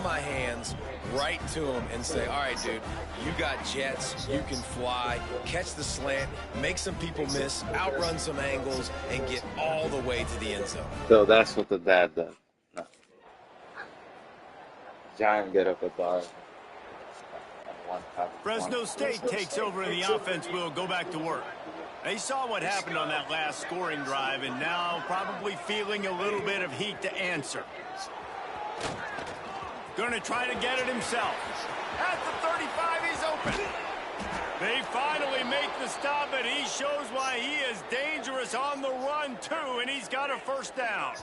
my hands right to him and say, all right, dude, you got jets, you can fly, catch the slant, make some people miss, outrun some angles, and get all the way to the end zone. So that's what the dad does. No. Giant get up at bar. Fresno State takes over and the offense will go back to work. They saw what happened on that last scoring drive and now probably feeling a little bit of heat to answer. Going to try to get it himself. At the 35, he's open. They finally make the stop, and he shows why he is dangerous on the run, too, and he's got a first down.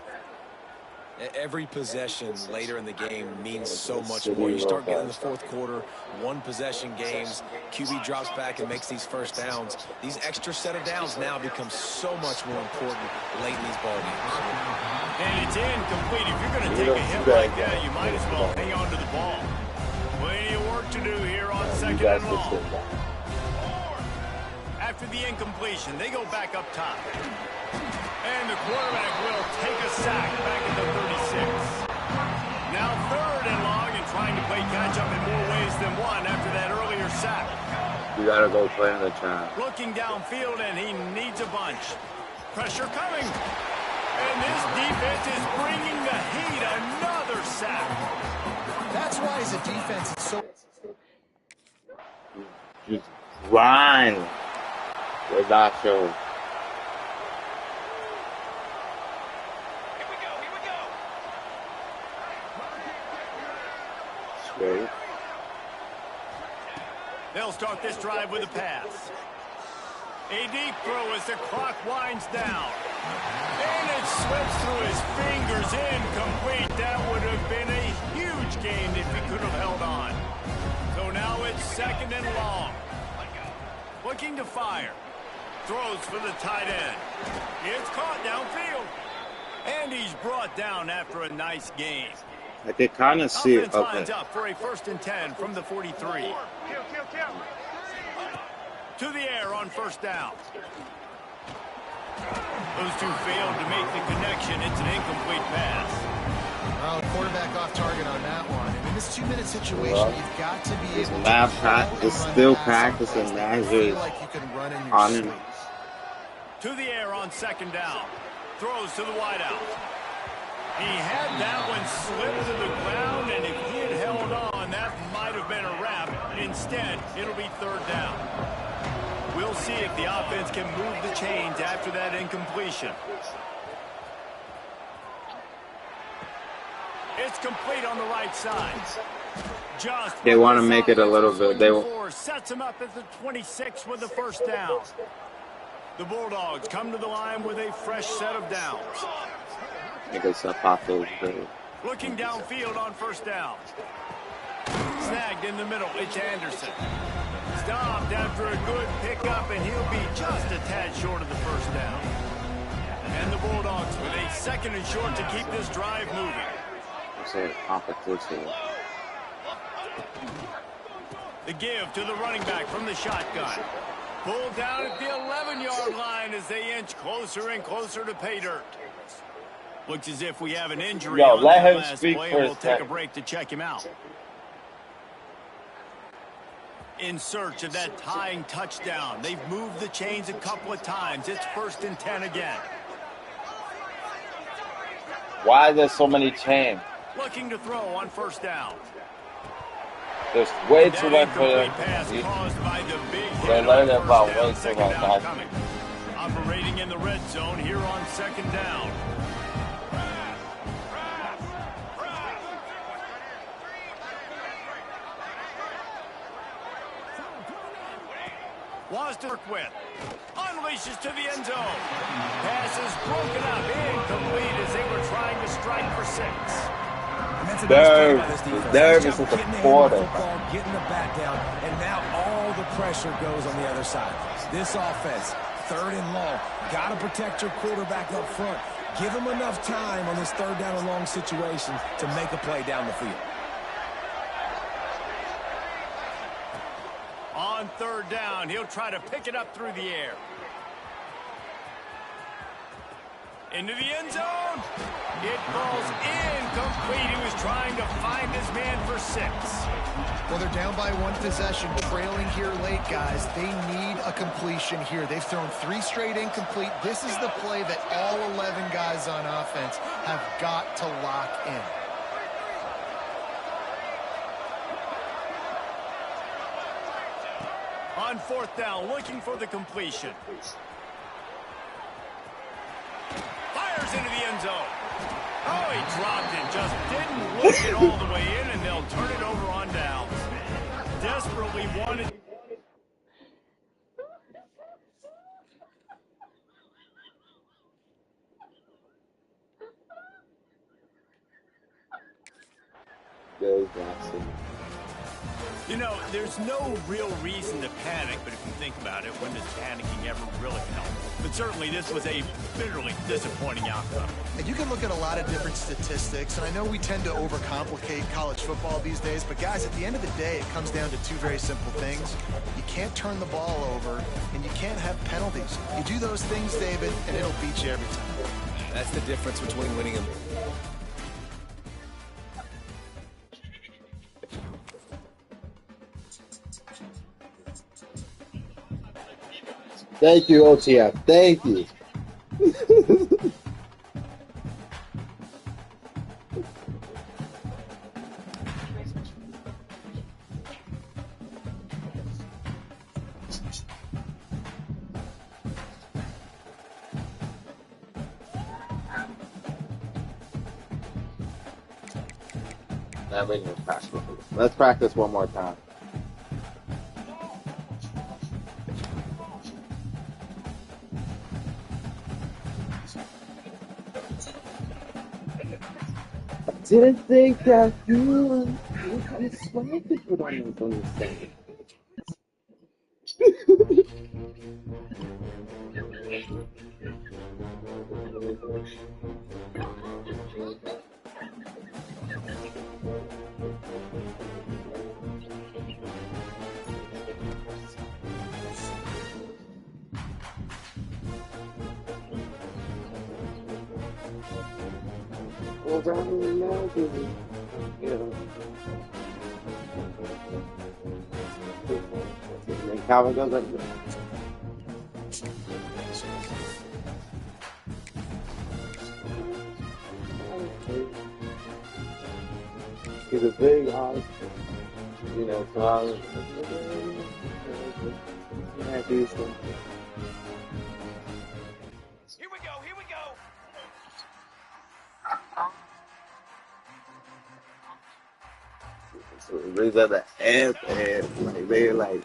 Every possession later in the game means so much more. You start getting in the fourth quarter, one-possession games, QB drops back and makes these first downs. These extra set of downs now become so much more important late in these ball games. And it's incomplete. If you're going to take a hit like that, you might as well hang on to the ball. Plenty of work to do here on second and long. After the incompletion, they go back up top. And the quarterback will take a sack back at the 36. Now third and long and trying to play catch-up in more ways than one after that earlier sack. You got to go play in the time. Looking downfield, and he needs a bunch. Pressure coming. And this defense is bringing the heat. Another sack. That's why as a defense it's so... Just grind. We're not sure. Straight. They'll start this drive with a pass. A deep throw as the clock winds down. And it slips through his fingers, incomplete. That would have been a huge gain if he could have held on. So now it's second and long. Looking to fire. Throws for the tight end. It's caught downfield. And he's brought down after a nice gain. I could kind of see it. Offense lines up for a 1st and 10 from the 43. To the air on first down. Those two failed to make the connection. It's an incomplete pass. Well, quarterback off target on that one. And in this 2-minute situation, you've got to be able to... It's still practicing measures on him. To the air on second down. Throws to the wideout. He had that one slip to the ground, and if he had held on, that might have been a wrap. Instead, it'll be third down. We'll see if the offense can move the chains after that incompletion. It's complete on the right side. Just they want to make it a little bit. They sets him up at the 26 with the first down. The Bulldogs come to the line with a fresh set of downs. Looking downfield on first down. Snagged in the middle. It's Anderson. Stopped after a good pickup, and he'll be just a tad short of the first down. And the Bulldogs with a 2nd and short to keep this drive moving. The give to the running back from the shotgun. Pulled down at the 11-yard line as they inch closer and closer to pay dirt. Looks as if we have an injury on that last play, and we'll take a break to check him out. In search of that tying touchdown. They've moved the chains a couple of times. It's 1st and 10 again. Why are there so many chains? Looking to throw on first down. There's way too much for them. They're learning about way too much. Operating in the red zone here on second down. Was to work with. Unleashes to the end zone. Pass is broken up. Incomplete as they were trying to strike for 6. Nervous at the quarter. Getting the bat down, and now all the pressure goes on the other side. This offense, 3rd and long. Got to protect your quarterback up front. Give him enough time on this 3rd down and long situation to make a play down the field. On 3rd down, he'll try to pick it up through the air. Into the end zone. It falls incomplete. He was trying to find his man for 6. Well, they're down by 1 possession, trailing here late, guys. They need a completion here. They've thrown 3 straight incomplete. This is the play that all 11 guys on offense have got to lock in. On 4th down, looking for the completion. Fires into the end zone. Oh, he dropped it. Just didn't look it all the way in, and they'll turn it over on downs. Desperately wanted. You know, there's no real reason to panic, but if you think about it, when does panicking ever really help? But certainly this was a bitterly disappointing outcome. And you can look at a lot of different statistics, and I know we tend to overcomplicate college football these days, but guys, at the end of the day, it comes down to 2 very simple things. You can't turn the ball over, and you can't have penalties. You do those things, David, and it'll beat you every time. That's the difference between winning and... Thank you, OTF. Thank you. Let's practice one more time. Didn't think that you would sweat to put on this thing. And Calvin goes like this. He's a big house, you know, so I was happy. Here we go, here we go. So it brings up the F and like they're like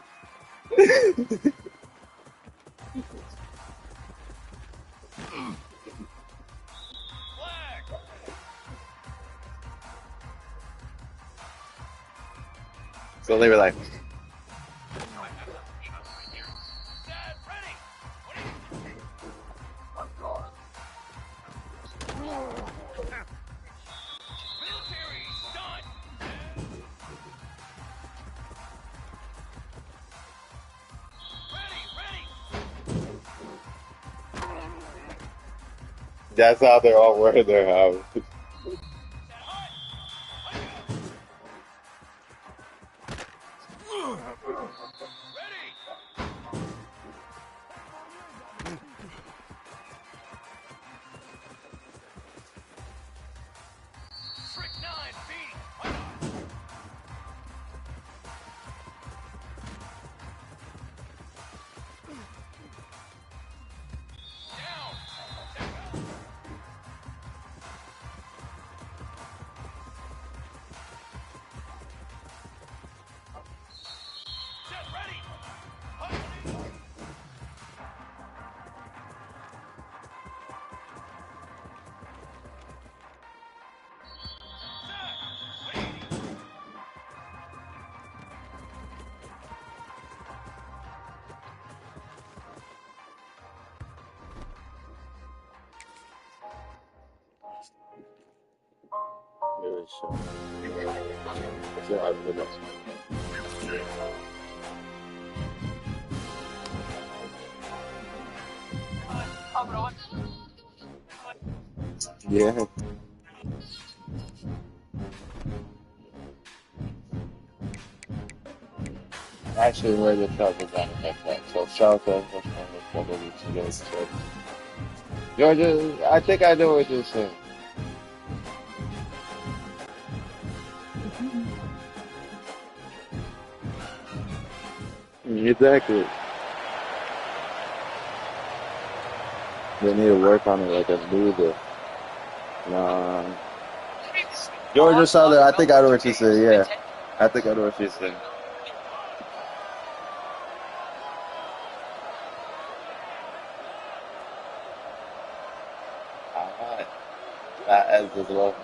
so they were like that's how they're all wearing their house. Yeah. Actually, we're the trouble down like that. So South of Georgia, I think I know what you're saying. Exactly. They need to work on it like a smoother. Georgia Southern, I think I know what you said, yeah. I think I know what you said. Alright. That ends as well.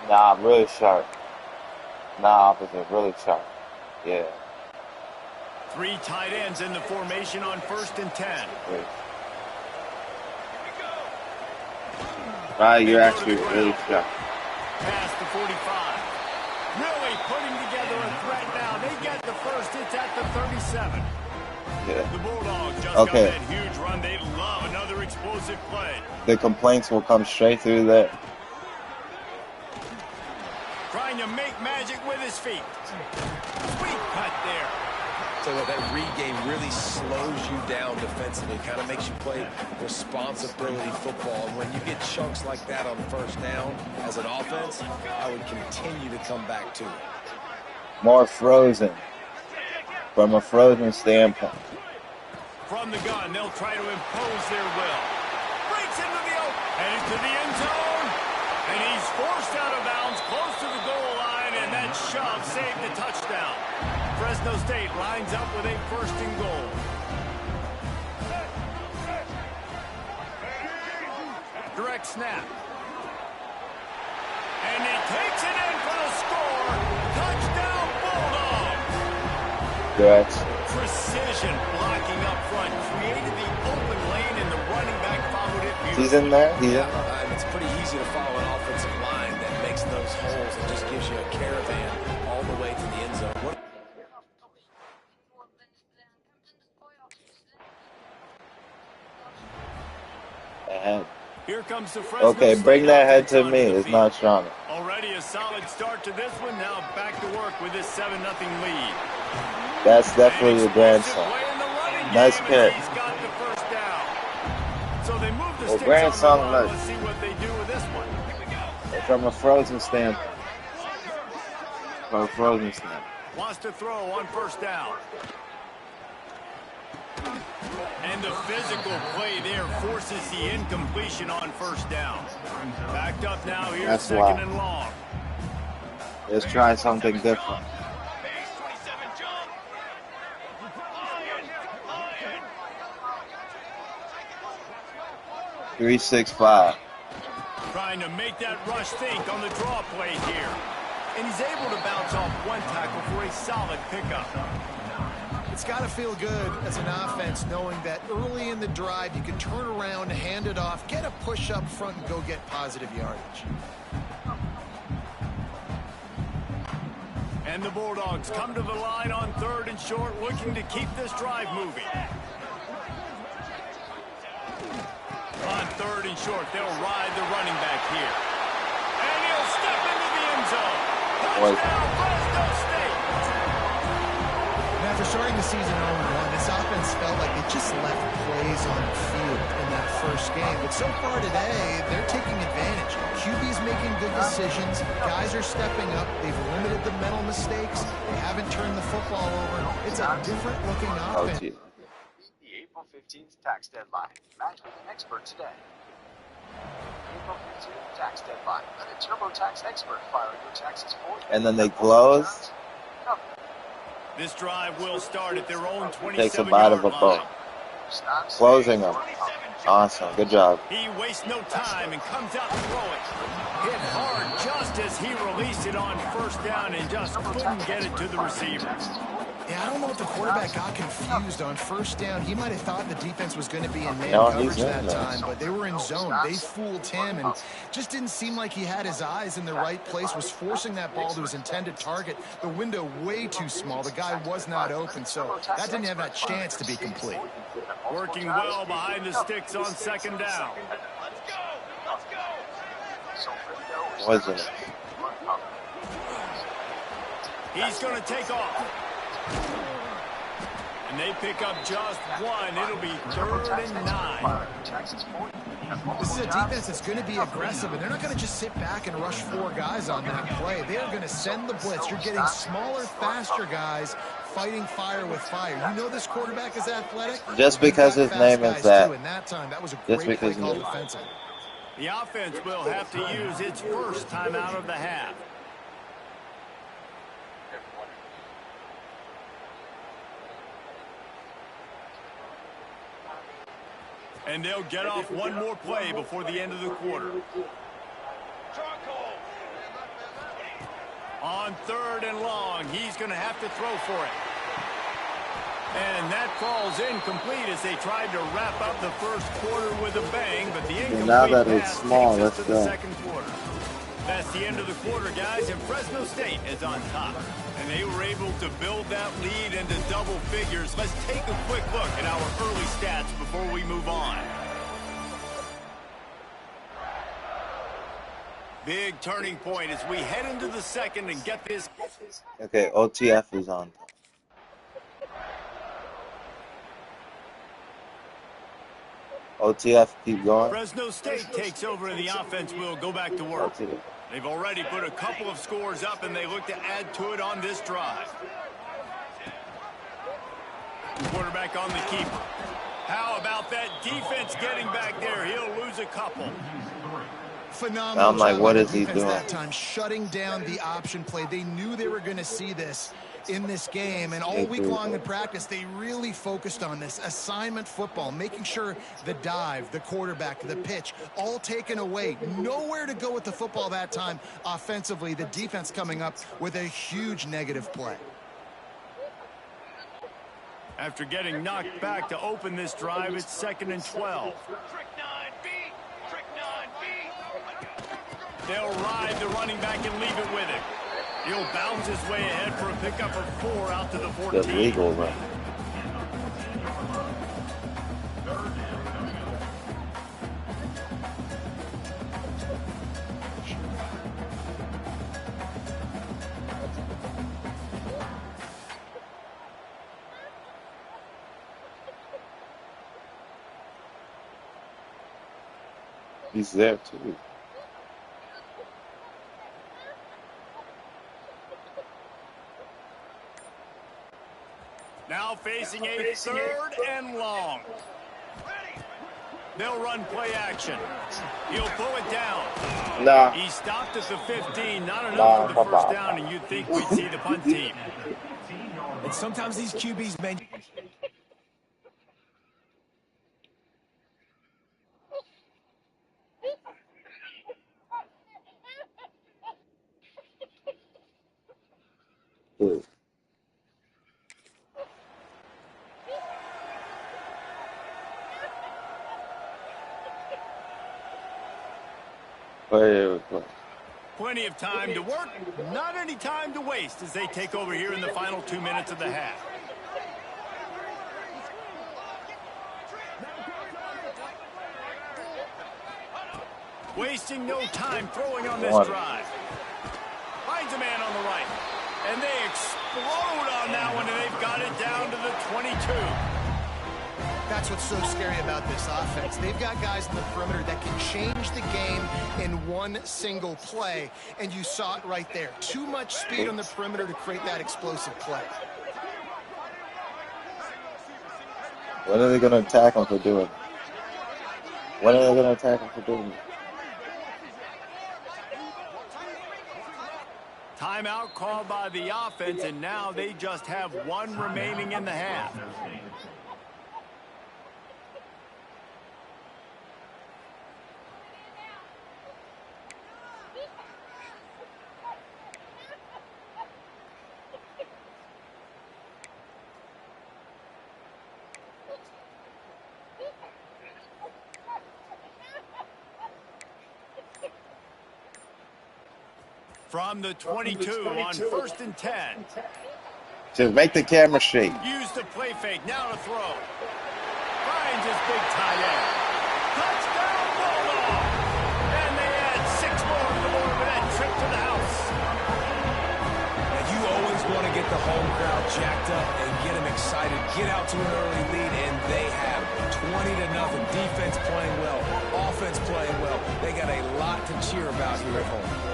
Nah, I'm really sharp. Nah, opposite, really sharp. Yeah. 3 tight ends in the formation on 1st and 10. Great. Right, you're actually really sharp. Past the 45. Really putting together a threat now. They get the first. It's at the 37. Yeah. The Bulldogs just got that huge run. They love another explosive play. The complaints will come straight through there. Trying to make magic with his feet. Sweet cut there. So that read game really slows you down defensively, kind of makes you play responsibility football. And when you get chunks like that on 1st down as an offense, I would continue to come back to it. More frozen. From a frozen standpoint. From the gun, they'll try to impose their will. Breaks into the open, and into the end zone. And he's forced out of bounds, close to the goal line, and that shove saved the touchdown. Fresno State lines up with a 1st and goal. Direct snap. And he takes it in for the score. Touchdown, Bulldogs. Good. Precision blocking up front. Created the open lane, and the running back followed it beautifully. He's in there? It's pretty easy to follow an offensive line that makes those holes and just gives you a caravan all the way to the end zone. Ahead. Here comes the Fresno Okay, bring that head to me. It's not strong. Already a solid start to this one. Now back to work with this 7-0 lead. That's definitely the grandson. Nice catch. He's got the first down. So they move the sticks grandson, on the line. Let's see what they do with this one. From a frozen standpoint. From a frozen standpoint. Wants to throw on 1st down. And the physical play there forces the incompletion on 1st down. Backed up now here, That's 2nd and long. Let's try something different. 3-6-5. Trying to make that rush think on the draw play here. And he's able to bounce off one tackle for a solid pickup. It's got to feel good as an offense knowing that early in the drive you can turn around, hand it off, get a push up front, and go get positive yardage. And the Bulldogs come to the line on 3rd and short, looking to keep this drive moving. On 3rd and short, they'll ride the running back here. And he'll step into the end zone. Touchdown, Fresno State. After starting the season 0-1, this offense felt like they just left plays on the field in that first game. But so far today, they're taking advantage. QB's making good decisions. Guys are stepping up. They've limited the mental mistakes. They haven't turned the football over. It's a different-looking offense. OT. The April 15th tax deadline. Match with an expert today. April 15th tax deadline. Let a TurboTax expert file your taxes for you. And then they close. This drive will start at their own 27-yard Takes a bite of a bone. Closing them. Awesome. Good job. He wastes no time and comes out to throw it. Hit hard just as he released it on 1st down and just couldn't get it to the receiver. Yeah, I don't know if the quarterback got confused on first down. He might have thought the defense was going to be in man coverage that time, but they were in zone. They fooled him and just didn't seem like he had his eyes in the right place, was forcing that ball to his intended target. The window way too small. The guy was not open, so that didn't have that chance to be complete. Working well behind the sticks on second down. Wasn't it? He's going to take off. And they pick up just one. It'll be 3rd and 9. This is a defense that's going to be aggressive, and they're not going to just sit back and rush 4 guys on that play. They are going to send the blitz. You're getting smaller, faster guys fighting fire with fire. You know this quarterback is athletic. Just because his name is that. And that time, that was a great play call defensively. The offense will have to use its first timeout of the half. And they'll get off one more play before the end of the quarter. On 3rd and long, he's going to have to throw for it. And that falls incomplete as they tried to wrap up the first quarter with a bang, but the incomplete now that it's pass small, takes us let's to the go. second quarter. That's the end of the quarter, guys, and Fresno State is on top. And they were able to build that lead into double figures. Let's take a quick look at our early stats before we move on. Big turning point as we head into the second and get this. Okay, OTF is on. OTF, keep going. Fresno State takes over and the offense will go back to work. OTF. They've already put a couple of scores up and they look to add to it on this drive. Quarterback on the keeper. How about that defense getting back there? He'll lose a couple. Phenomenal. I'm like, what is he defense doing? that time, shutting down the option play. They knew they were going to see this in this game, and all week long in practice, they really focused on this assignment football, making sure the dive, the quarterback, the pitch, all taken away. Nowhere to go with the football that time offensively. The defense coming up with a huge negative play. After getting knocked back to open this drive, it's 2nd and 12. They'll ride the running back and leave it with him. He'll bounce his way ahead for a pickup of 4 out to the 14. The legal run. He's there too. Now facing a 3rd and long. They'll run play action. He'll pull it down. Nah. He stopped at the 15. Not enough for the first down, and you'd think we'd see the punt team. And sometimes these QBs may... Plenty of time to work, not any time to waste as they take over here in the final 2 minutes of the half. Wasting no time throwing on this drive. Finds a man on the right. And they explode on that one, and they've got it down to the 22. That's what's so scary about this offense. They've got guys in the perimeter that can change the game in one single play, and you saw it right there. Too much speed on the perimeter to create that explosive play. What are they going to attack him for doing? What are they going to attack him for doing? Timeout called by the offense, and now they just have 1 remaining in the half. From the 22 on 1st and 10. Just make the camera shake. Use the play fake. Now to throw. Finds his big tight end. Touchdown, Bulldog! And they add 6 more for more of that trip to the house. And you always want to get the home crowd jacked up and get them excited. Get out to an early lead, and they have 20-0. Defense playing well. Offense playing well. They got a lot to cheer about here at home.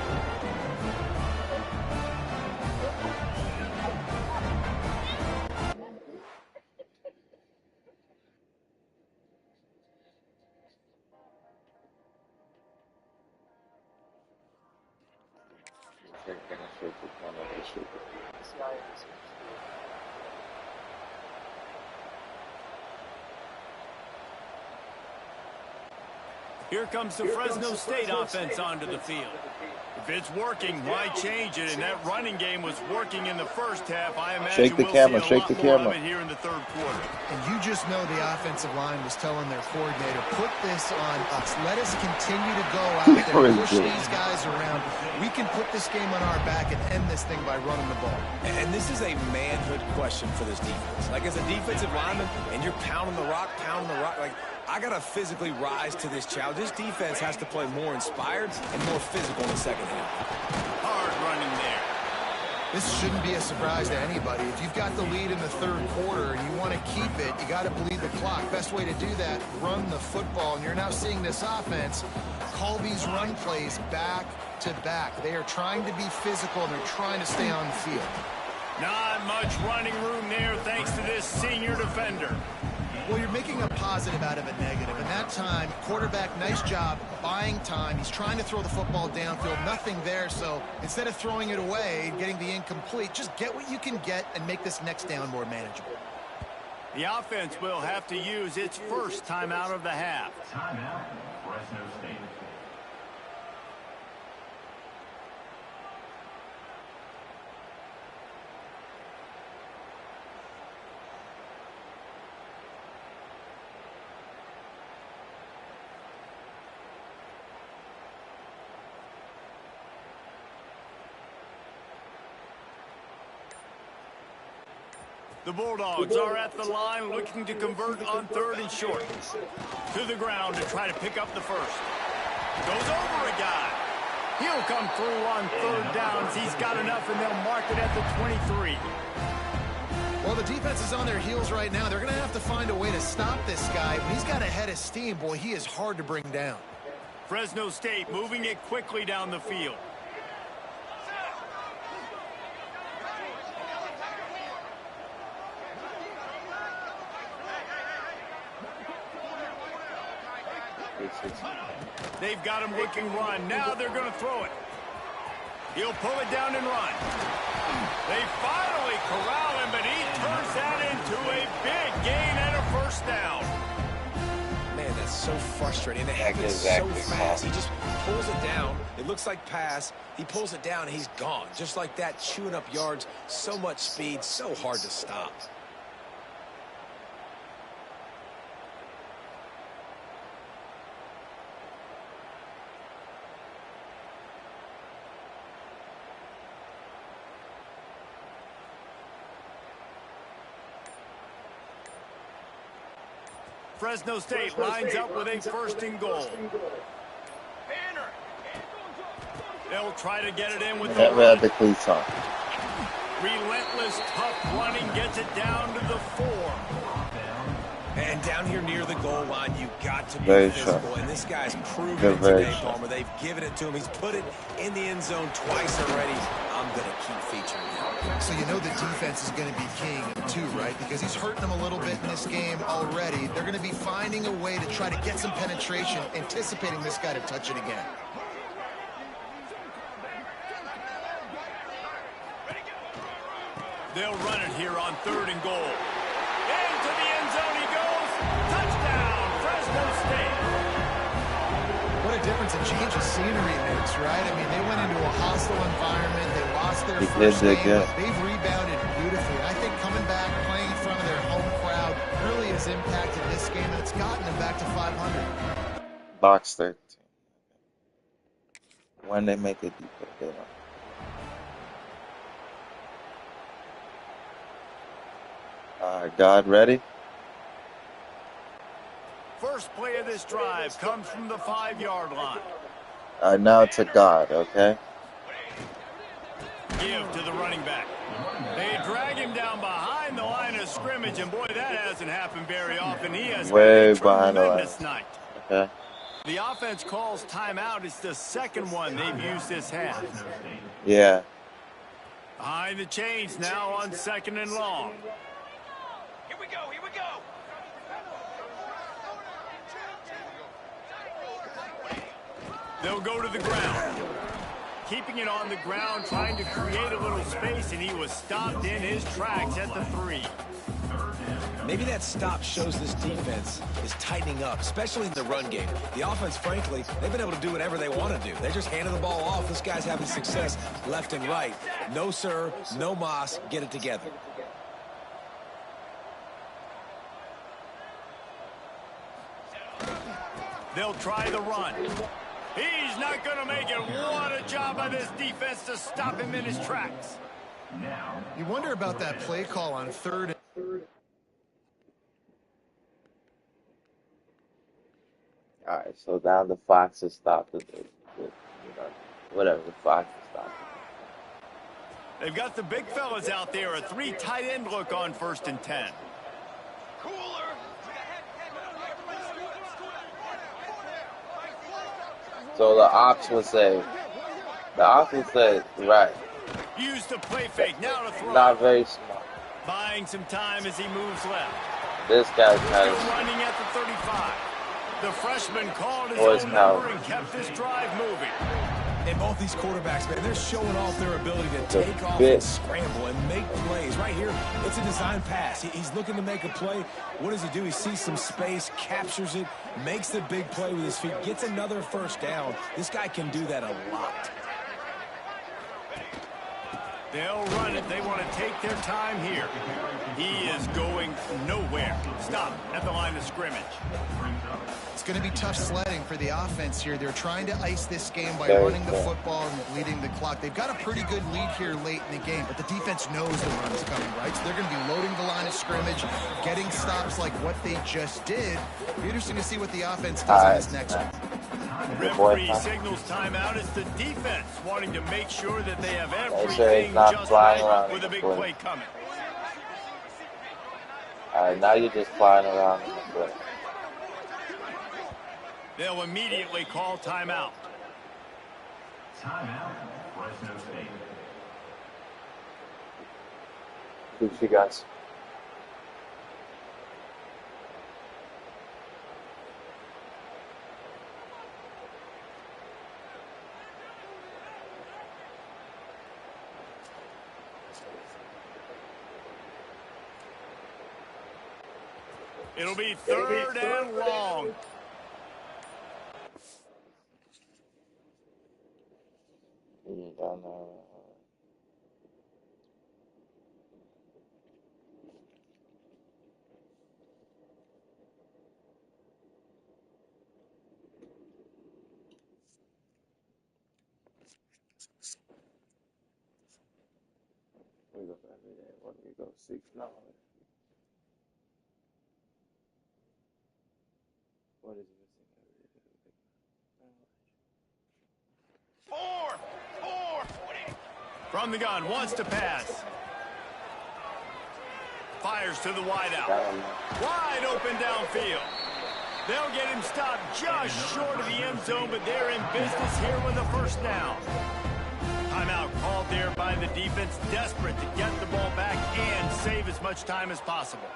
Here comes the Fresno State offense onto the field. If it's working, why change it? And that running game was working in the first half. I imagine we'll see a lot more of it here in the third quarter. And you just know the offensive line was telling their coordinator, put this on us. Let us continue to go out there, push these guys around. We can put this game on our back and end this thing by running the ball. And this is a manhood question for this defense. Like, as a defensive lineman, and you're pounding the rock, like, I got to physically rise to this challenge. This defense has to play more inspired and more physical in the second half. Hard running there. This shouldn't be a surprise to anybody. If you've got the lead in the third quarter and you want to keep it, you got to bleed the clock. Best way to do that, run the football. And you're now seeing this offense call these run plays back to back. They are trying to be physical, and they're trying to stay on the field. Not much running room there thanks to this senior defender. Well, you're making a positive out of a negative. And that time, quarterback, nice job buying time. He's trying to throw the football downfield. Nothing there. So instead of throwing it away and getting the incomplete, just get what you can get and make this next down more manageable. The offense will have to use its first timeout of the half. Timeout, Fresno State. The Bulldogs are at the line looking to convert on 3rd and short. To the ground to try to pick up the first. Goes over a guy. He'll come through on 3rd downs. He's got enough, and they'll mark it at the 23. Well, the defense is on their heels right now. They're going to have to find a way to stop this guy. When he's got a head of steam, boy, he is hard to bring down. Fresno State moving it quickly down the field. They've got him looking run. Now they're going to throw it. He'll pull it down and run. They finally corral him, but he turns that into a big gain and a first down. Man, that's so frustrating. It happens so fast. He just pulls it down. It looks like pass. He pulls it down, and he's gone. Just like that, chewing up yards. So much speed, so hard to stop. Fresno State lines up with a 1st and goal. They'll try to get it in with the the cleats on. relentless, tough running gets it down to the 4. And down here near the goal line, you got to be physical. And this guy's proven it today, Palmer. They've given it to him. He's put it in the end zone twice already. I'm going to keep featuring him. So you know the defense is going to be king too, right? Because he's hurting them a little bit in this game already. They're going to be finding a way to try to get some penetration, anticipating this guy to touch it again. They'll run it here on 3rd and goal. Into the end zone he goes. Touchdown, Fresno State. What a difference a change of scenery makes, right? I mean, they went into a hostile environment. They lost their first game, but they've rebounded beautifully. I think coming back, playing in front of their home crowd really has impacted this game, and it's gotten them back to 500. Box 13. When they make it deeper, they don't. God, ready? First play of this drive comes from the 5-yard line. Now to God, okay? Give to the running back. They drag him down behind the line of scrimmage, and boy, that hasn't happened very often. He has Way had a behind the line. tremendous night. Okay. The offense calls timeout. It's the second one they've used this half. Yeah. Behind the chains now on 2nd and long. Here we go, here we go. They'll go to the ground. Keeping it on the ground, trying to create a little space, and he was stopped in his tracks at the 3. Maybe that stop shows this defense is tightening up, especially in the run game. The offense, frankly, they've been able to do whatever they want to do. They're just handing the ball off. This guy's having success left and right. No, sir, no mas. Get it together. They'll try the run. He's not going to make it. What a job by this defense to stop him in his tracks. You wonder about that play call on 3rd. All right, so now the Foxes stopped it. Whatever, the Foxes stopped it. They've got the big fellas out there. A 3 tight end look on 1st and 10. So the ops would say, right. Use the play fake. Now to throw. Not very smart. Buying some time as he moves left. This guy's kind Still of running at the 35. The freshman called his Boys own now. number and kept this drive moving. And both these quarterbacks, man, they're showing off their ability to The take off bit. and scramble and make plays. Right here, it's a design pass. He's looking to make a play. What does he do? He sees some space, captures it, makes the big play with his feet, gets another first down. This guy can do that a lot. They'll run it. They want to take their time here. He is going nowhere. Stop at the line of scrimmage. It's going to be tough sledding for the offense here. They're trying to ice this game by Very running the cool. football and bleeding the clock. They've got a pretty good lead here late in the game, but the defense knows the run is coming, right? So they're going to be loading the line of scrimmage, getting stops like what they just did. It'll be interesting to see what the offense does in this next one. Referee signals timeout. It's the defense wanting to make sure that they have say everything he's not just flying right around with a big the play coming. All right, now you're just flying around in the play. They'll immediately call timeout. Timeout, Fresno State. Who's you guys? It'll be 3rd and long. Down there. We go every day. What do we go? 6 now. What is missing every day? 4. From the gun, wants to pass. Fires to the wideout. Wide open downfield. They'll get him stopped just short of the end zone, but they're in business here with a first down. Timeout called there by the defense, desperate to get the ball back and save as much time as possible.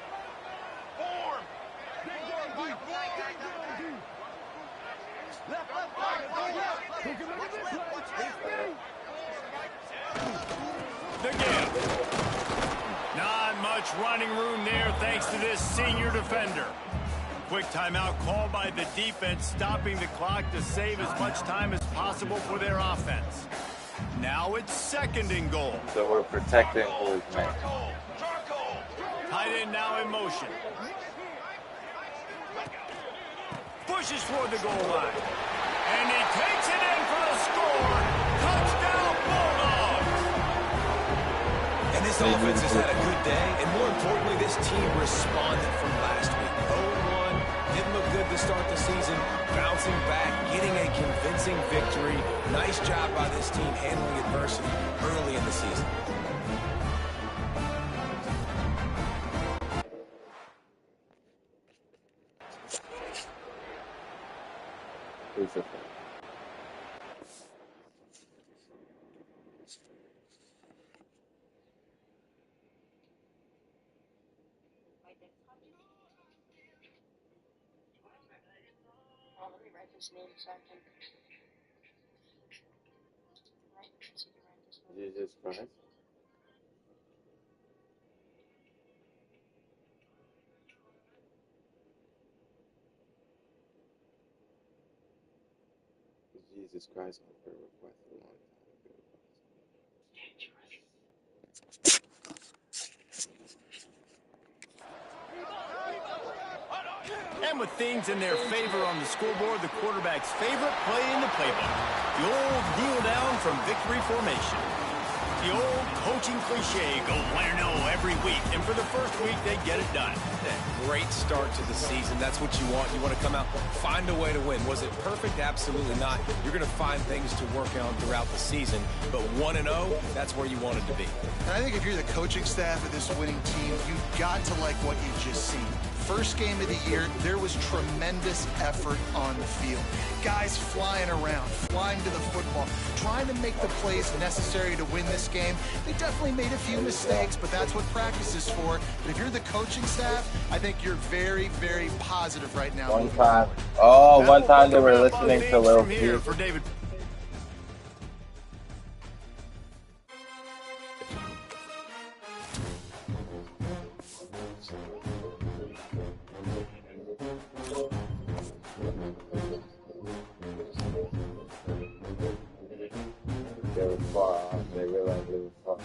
The give. Not much running room there thanks to this senior defender. Quick timeout called by the defense, stopping the clock to save as much time as possible for their offense. Now it's 2nd and goal. So we're protecting who is man. Tight end now in motion. Pushes for the goal line. And he takes it in for the score. Touchdown Bulldogs. And this This offense has had a good day, and more importantly, this team responded from last week. 0-1, didn't look good to start the season, bouncing back, getting a convincing victory. Nice job by this team handling adversity early in the season. Jesus Christ. Jesus Christ on prayer request a long time ago. And with things in their favor on the scoreboard, the quarterback's favorite play in the playbook. The old kneel down from victory formation. The old coaching cliche, go win or no every week. And for the first week, they get it done. Great start to the season. That's what you want. You want to come out, find a way to win. Was it perfect? Absolutely not. You're going to find things to work on throughout the season. But 1-0, that's where you wanted to be. And I think if you're the coaching staff of this winning team, you've got to like what you've just seen. First game of the year, there was tremendous effort on the field. Guys flying around, flying to the football, trying to make the plays necessary to win this game. They definitely made a few mistakes, but that's what practice is for. But if you're the coaching staff, I think you're very, very positive right now. One time they were listening to Lil Peep. For David. They were far off. They realized they were far off.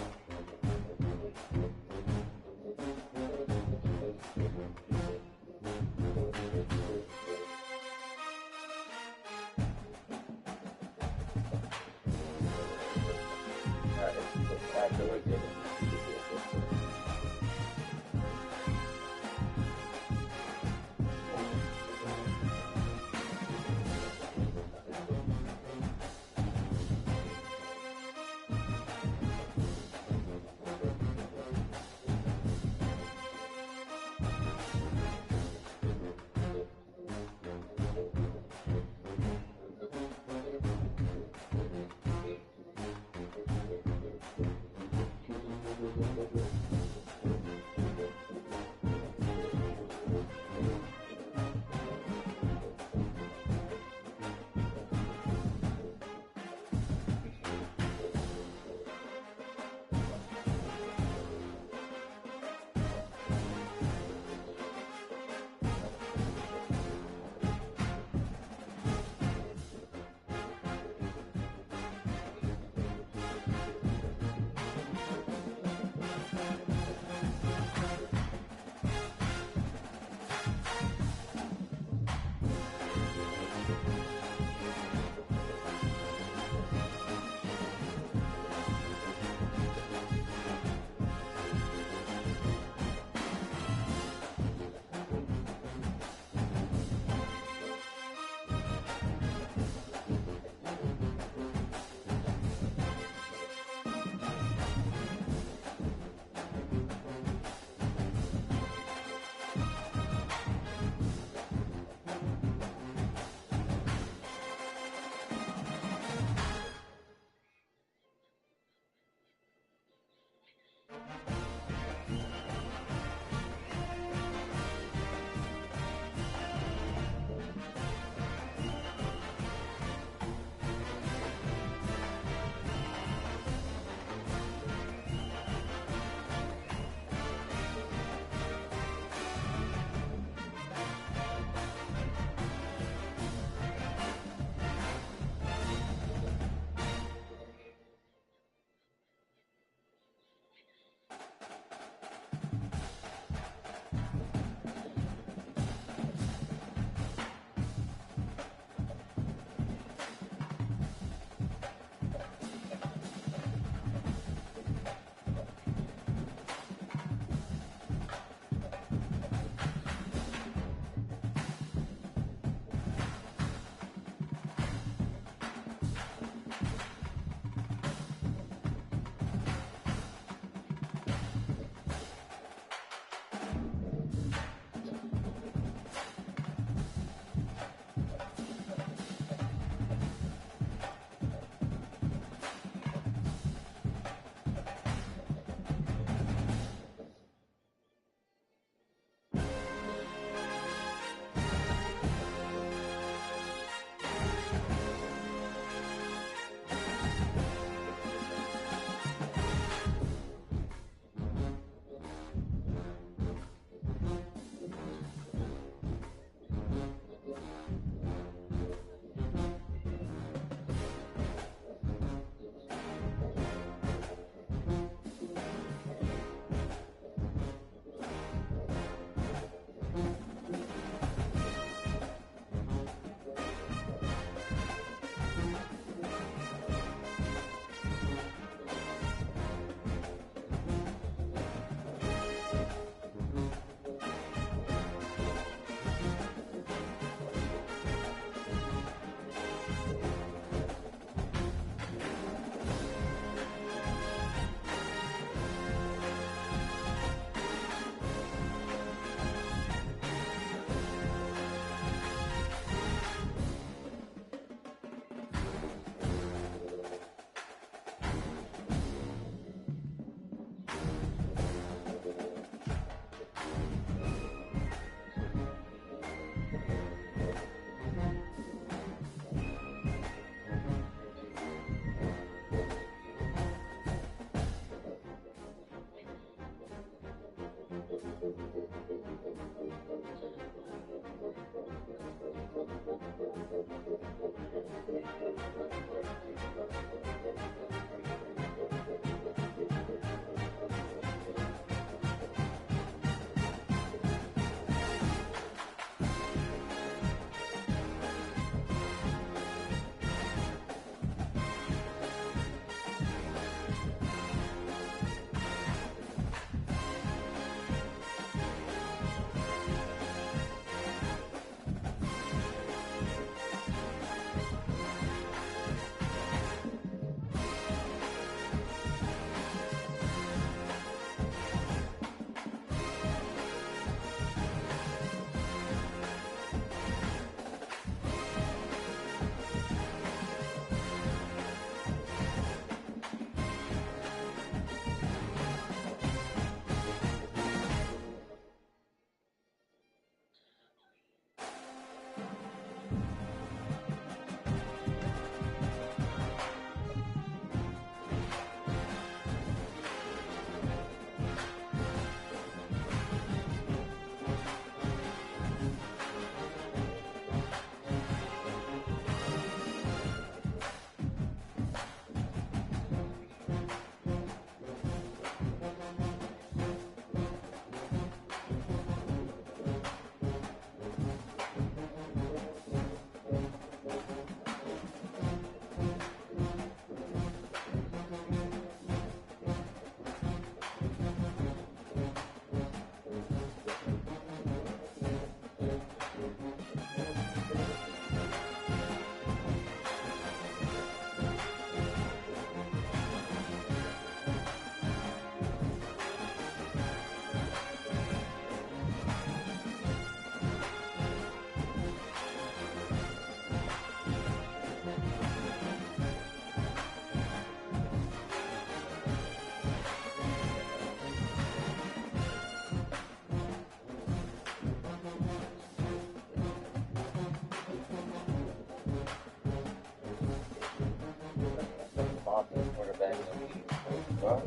What?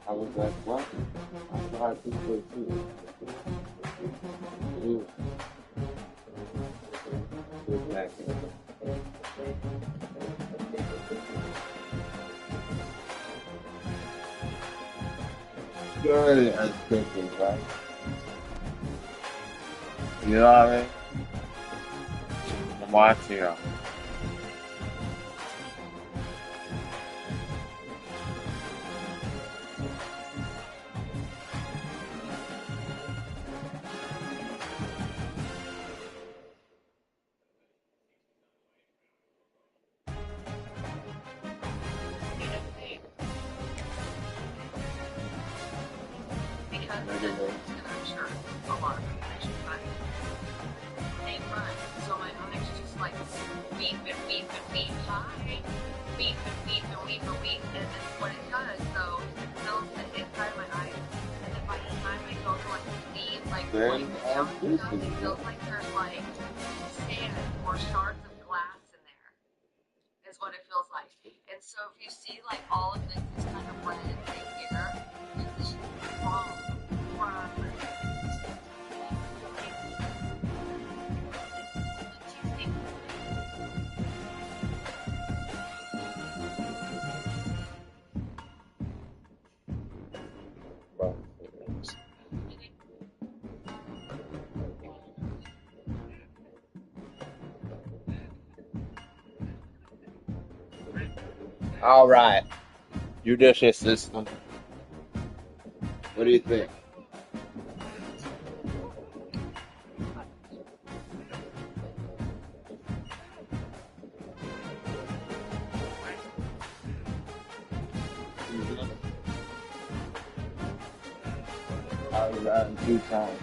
I was like, what? I tried to play too. Good back in. Good as Christmas, right? You know what I mean? I'm watching you. All right, judicial system. What do you think? I was riding 2 times.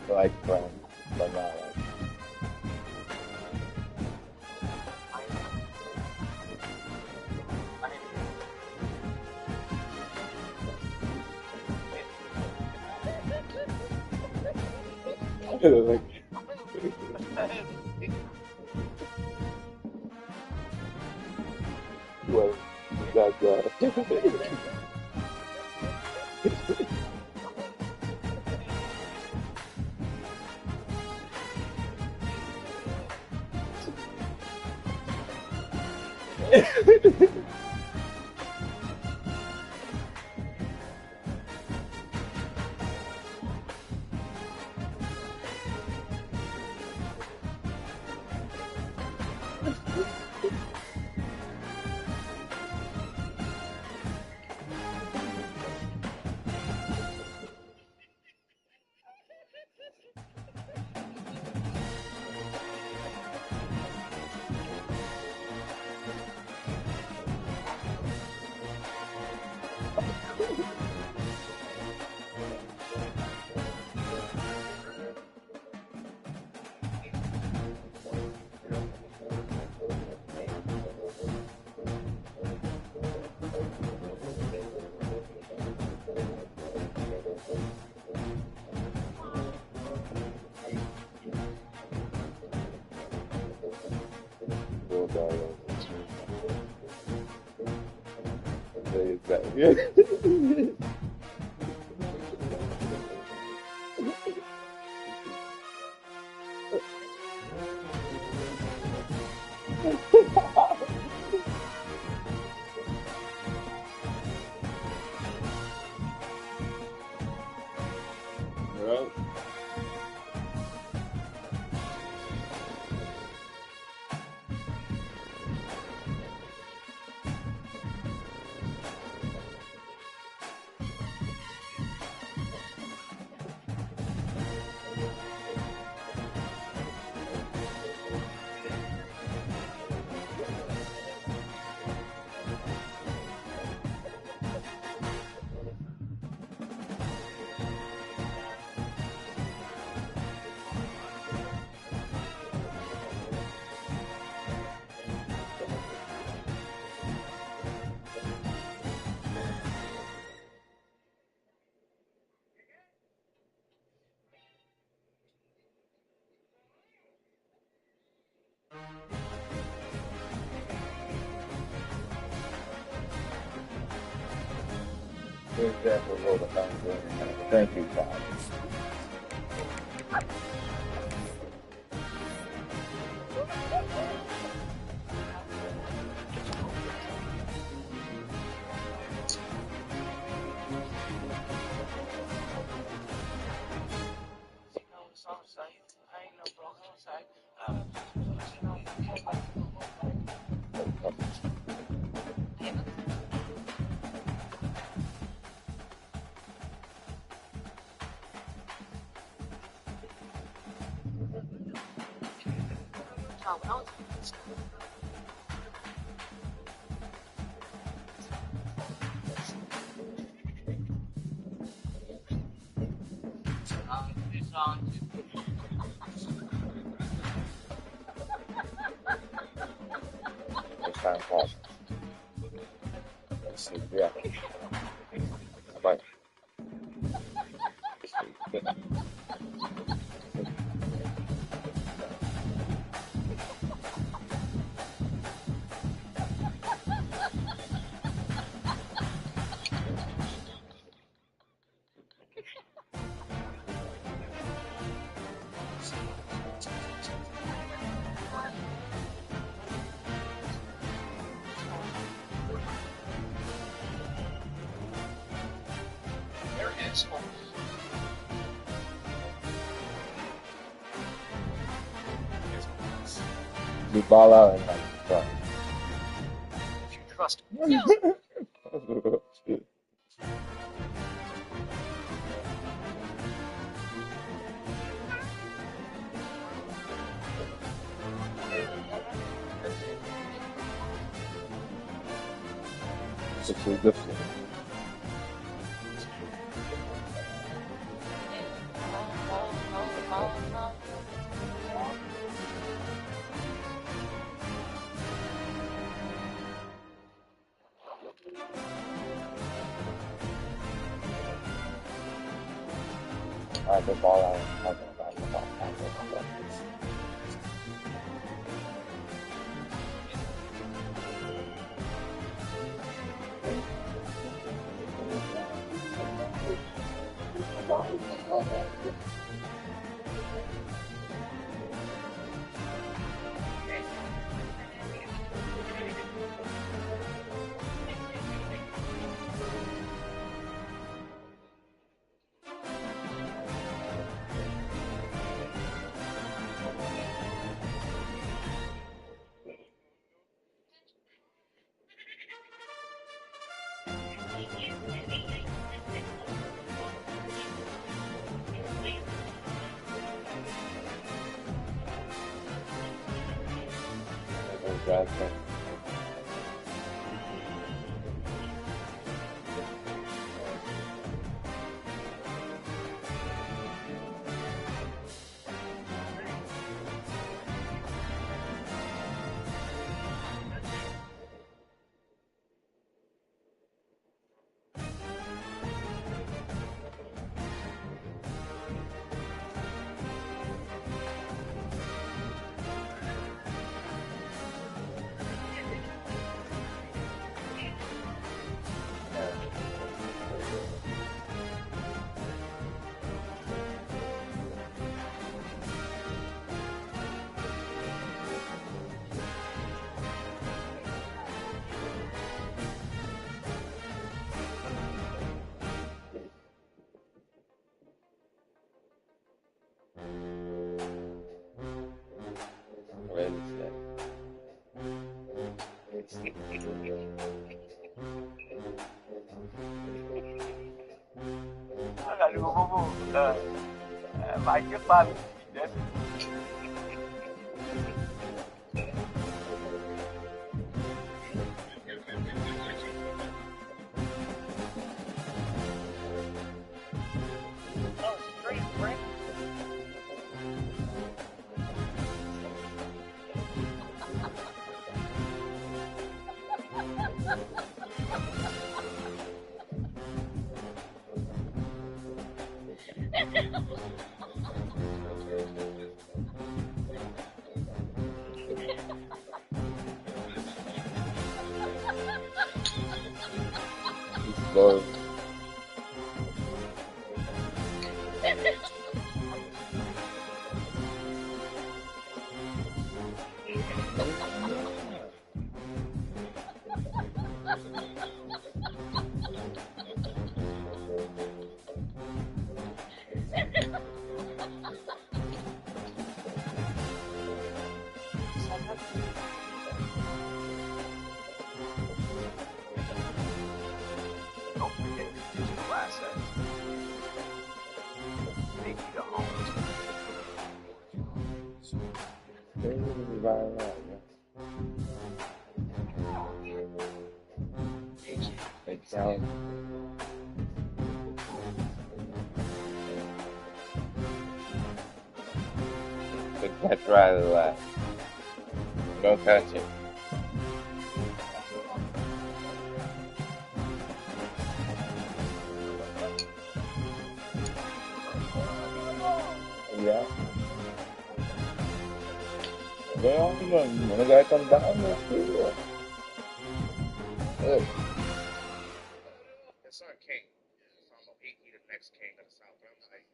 Like friends, but not like. Like, well, that's yeah. Right. Exactly what I'm doing. Thank you, God. It's time pause. Let's see. Yeah. Bye. There is hope. You ball out and like stop. If you trust me. It's so different. The ball out and talking about the ball. Gotcha. Agora vamos vai que faz, né? Lord. Don't forget your digital assets. Take you to homes. Catch Ryley last. Don't touch it. Yeah. Well, when the guy comes down, we'll see. Hey. That's our king. It's almost 8 the next king of the South. I'm like,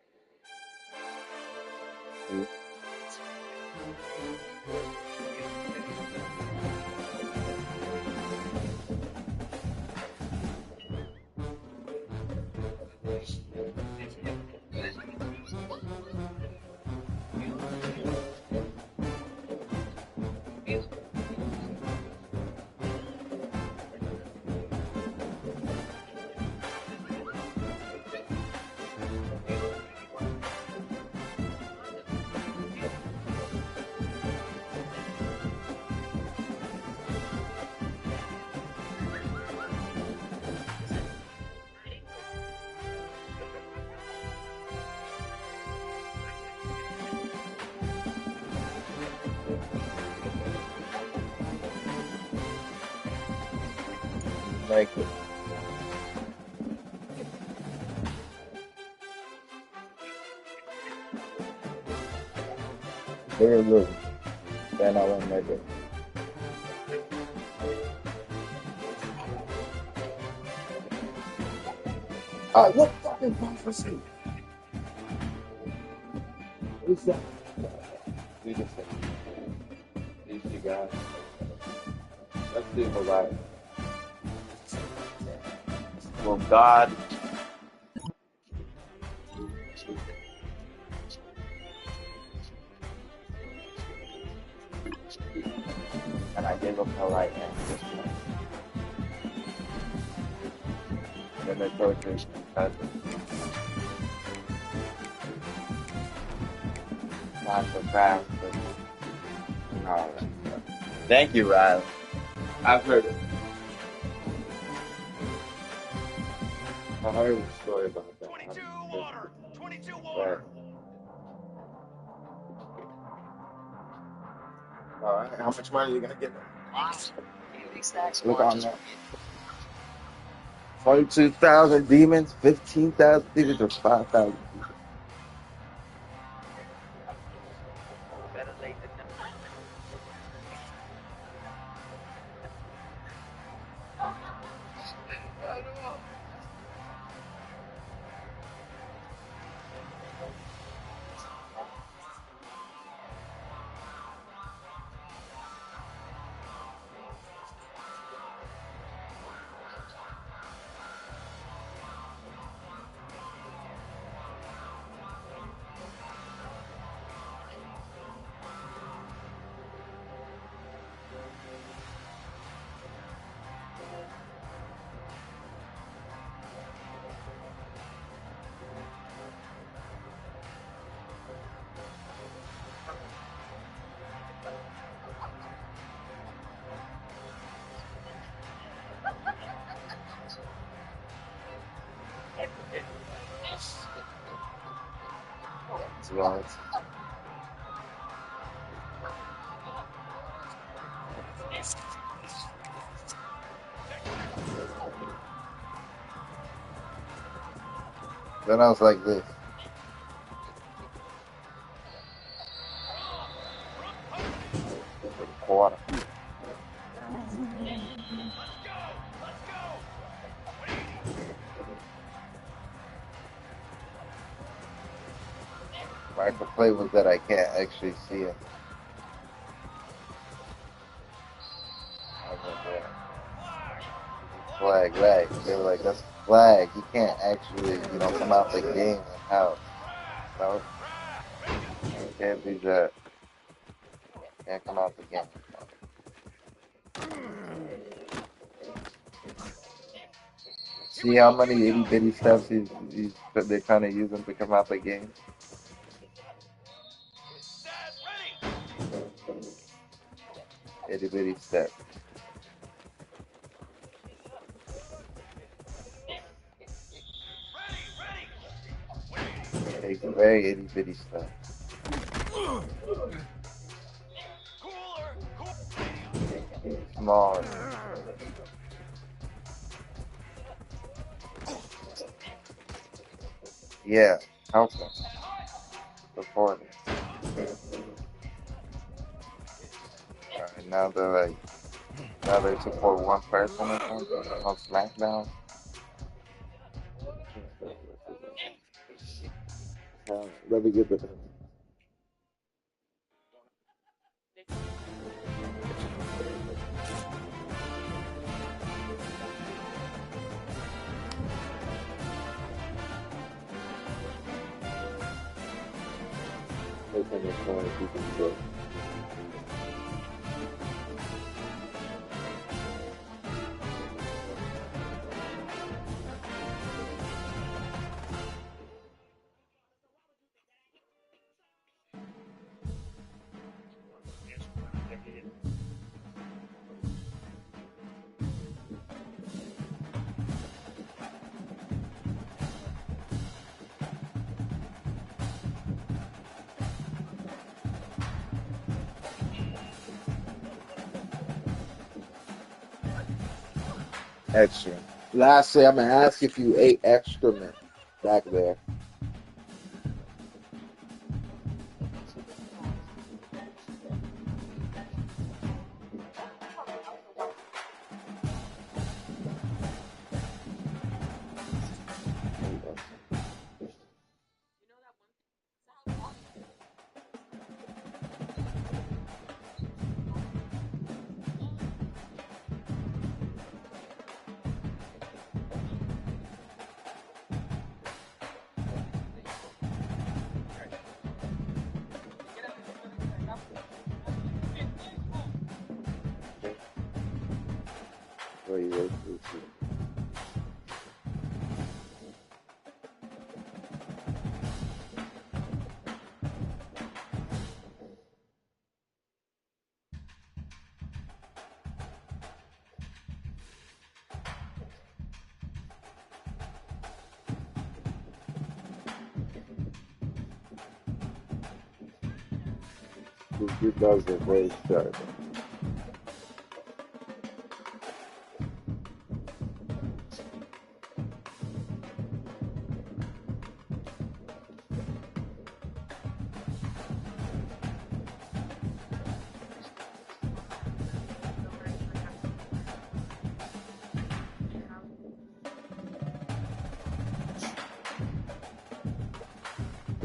Like it. Very little. Then I went make it. Alright, what fucking prophecy? What's that? We just said, these two guys. Let's see if we're right. Well, God. And I gave up my right hand this time. And then they tortured me. Not so fast, but no. Thank you, Ryley. I've heard it. I heard a story about that. 22 water! 22 water! Alright, how much money are you gonna get? Awesome. These snacks Look are on just that. 42,000 demons, 15,000 demons, or 5,000 demons. better late than never. Right. Then I was like this. Quarter. My complaint was that I can't actually see it. I was like, yeah. Flag, right. They were like, that's a flag. You can't actually, come out the game and how. No. You can't do that. Can't come out the game. See how many itty bitty steps they're trying to use him to come out the game? Itty bitty step. Takes a very itty bitty step. Small. Yeah, help them. Support it. Alright, now they support one person or something on SmackDown. Let me get the. Extra. Lastly, I'm gonna ask if you ate excrement back there. before you race through the season. He does it very sharp.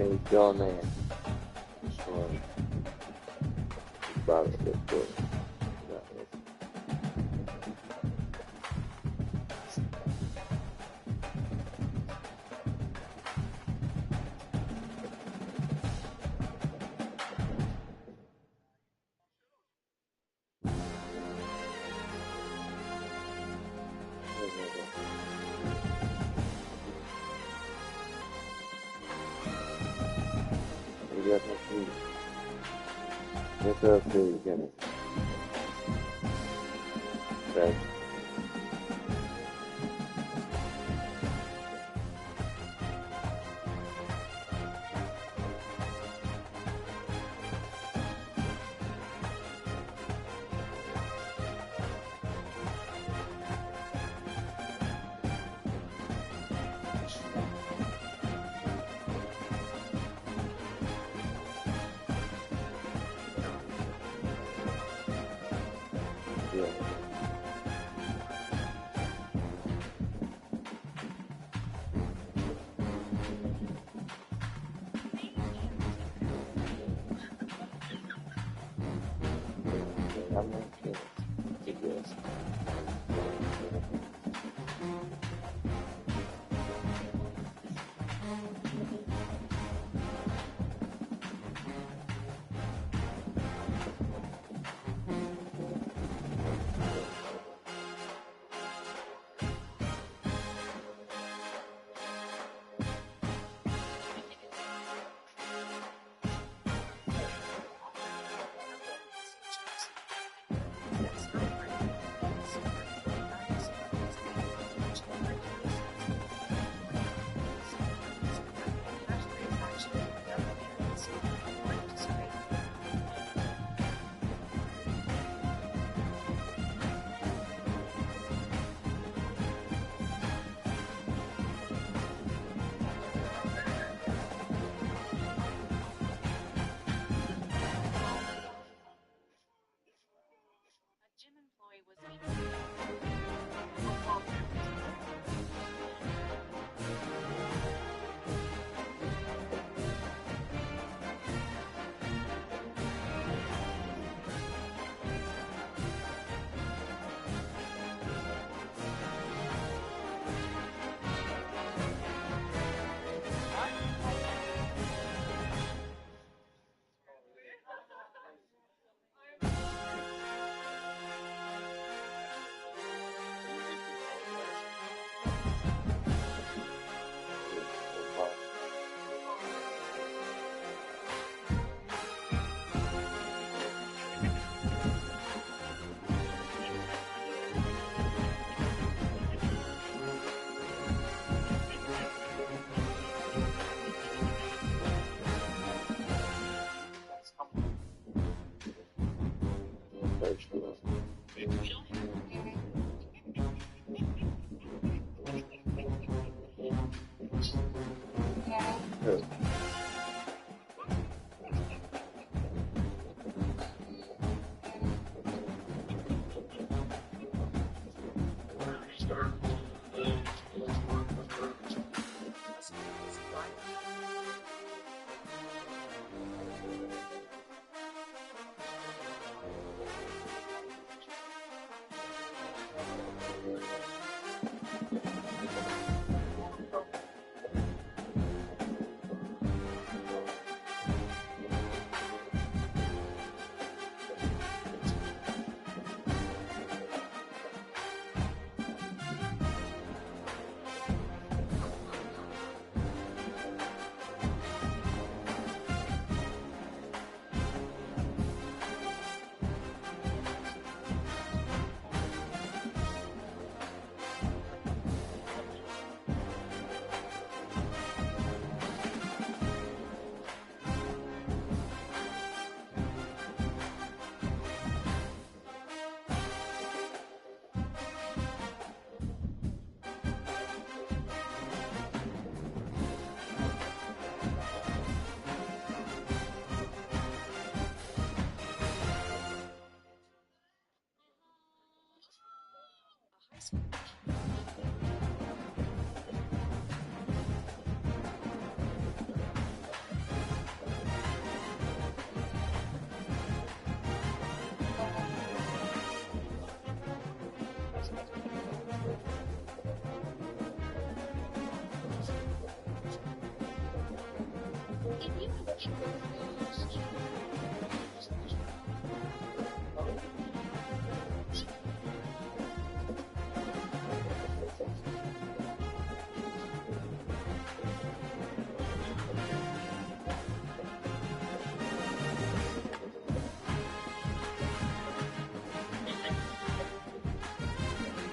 Okay, go man. Sure. About it, let's go. Let's go see again. Okay. I'm not sure. Yes.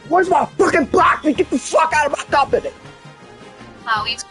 Where's my fucking block? Get the fuck out of my company! Chloe's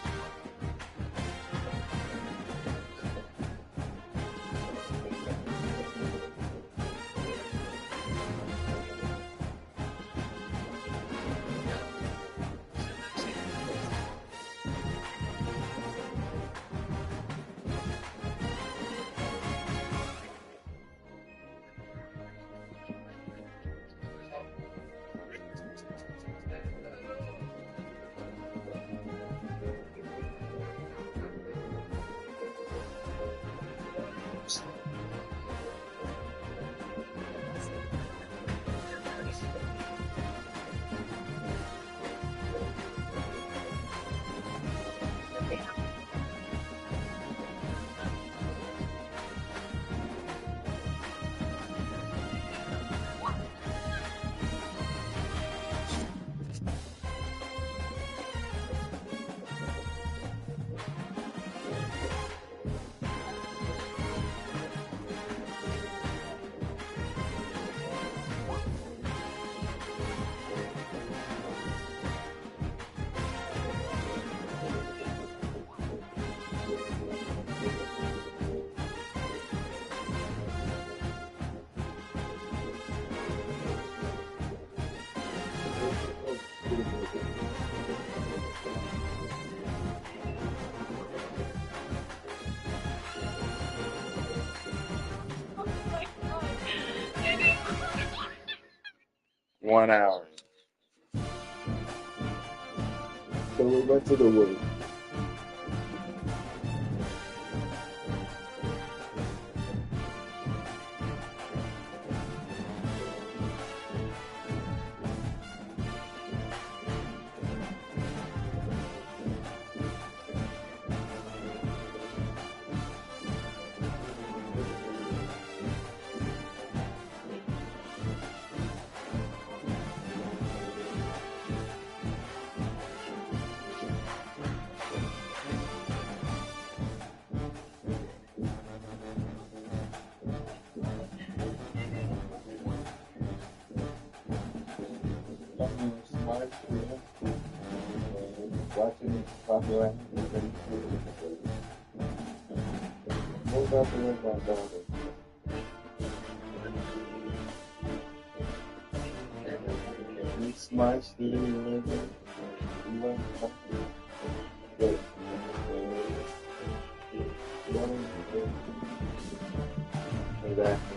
One hour. So we went to the woods. Watching popular move up and move on down. We smashed the living room. Good. Exactly.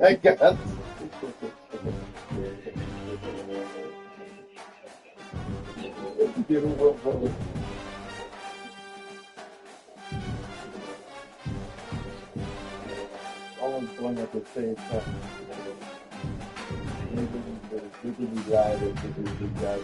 I got all going at the same time. Maybe we ride it because we got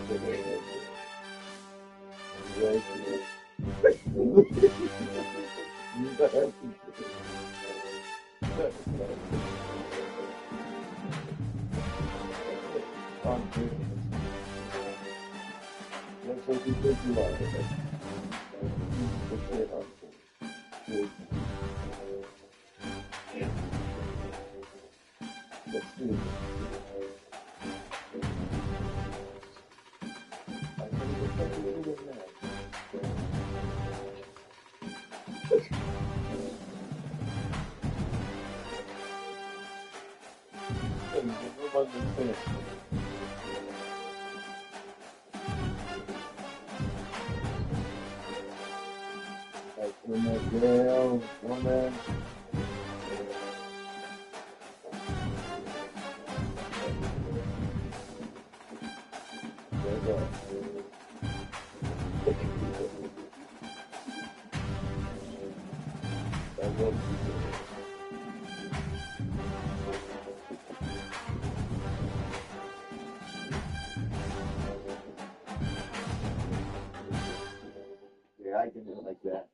I can do it like that.